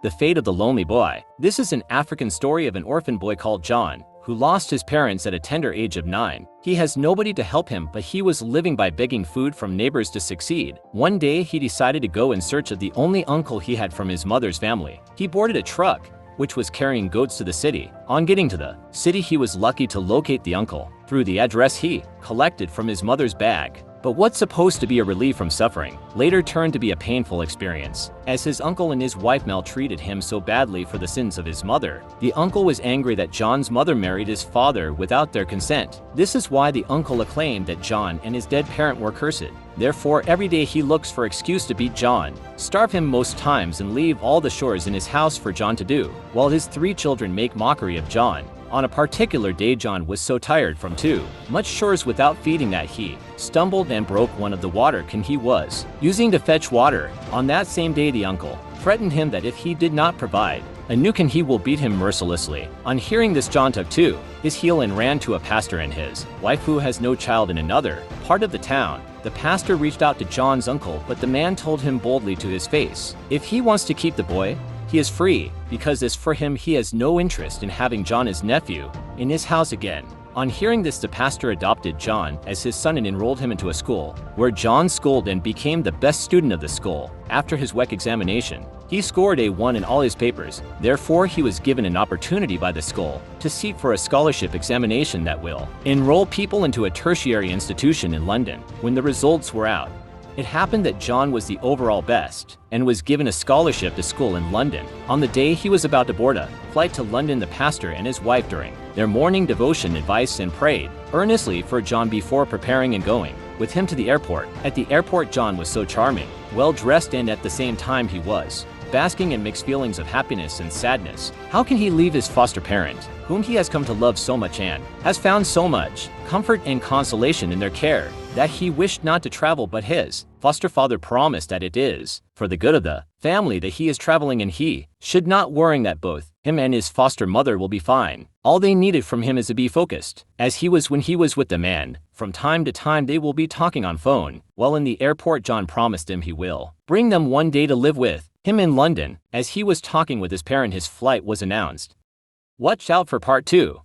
The Fate of the Lonely Boy. This is an African story of an orphan boy called John, who lost his parents at a tender age of 9. He has nobody to help him, but he was living by begging food from neighbors to succeed. One day he decided to go in search of the only uncle he had from his mother's family. He boarded a truck, which was carrying goats to the city. On getting to the city, he was lucky to locate the uncle through the address he collected from his mother's bag. But what's supposed to be a relief from suffering later turned to be a painful experience, as his uncle and his wife maltreated him so badly for the sins of his mother. The uncle was angry that John's mother married his father without their consent. This is why the uncle acclaimed that John and his dead parent were cursed. Therefore, every day he looks for excuse to beat John, starve him most times, and leave all the chores in his house for John to do, while his 3 children make mockery of John. On a particular day, John was so tired from too much chores without feeding that he stumbled and broke one of the water can he was using to fetch water. On that same day, the uncle threatened him that if he did not provide a new can, he will beat him mercilessly. On hearing this, John took to his heel and ran to a pastor and his wife, who has no child, in another part of the town. The pastor reached out to John's uncle, but the man told him boldly to his face, if he wants to keep the boy, he is free, because as for him, he has no interest in having John, his nephew, in his house again. On hearing this, the pastor adopted John as his son and enrolled him into a school, where John schooled and became the best student of the school. After his WEC examination, he scored A1 in all his papers. Therefore, he was given an opportunity by the school to seek for a scholarship examination that will enroll people into a tertiary institution in London. When the results were out, it happened that John was the overall best and was given a scholarship to school in London. On the day he was about to board a flight to London, the pastor and his wife, during their morning devotion, advised and prayed earnestly for John before preparing and going with him to the airport. At the airport, John was so charming, well-dressed, and at the same time he was basking in mixed feelings of happiness and sadness. How can he leave his foster parent, whom he has come to love so much and has found so much comfort and consolation in their care, that he wished not to travel, but his foster father promised that it is for the good of the family that he is traveling, and he should not worry, that both him and his foster mother will be fine. All they needed from him is to be focused, as he was when he was with them, and from time to time they will be talking on phone. While in the airport, John promised him he will bring them one day to live with him in London. As he was talking with his parent, his flight was announced. Watch out for part 2.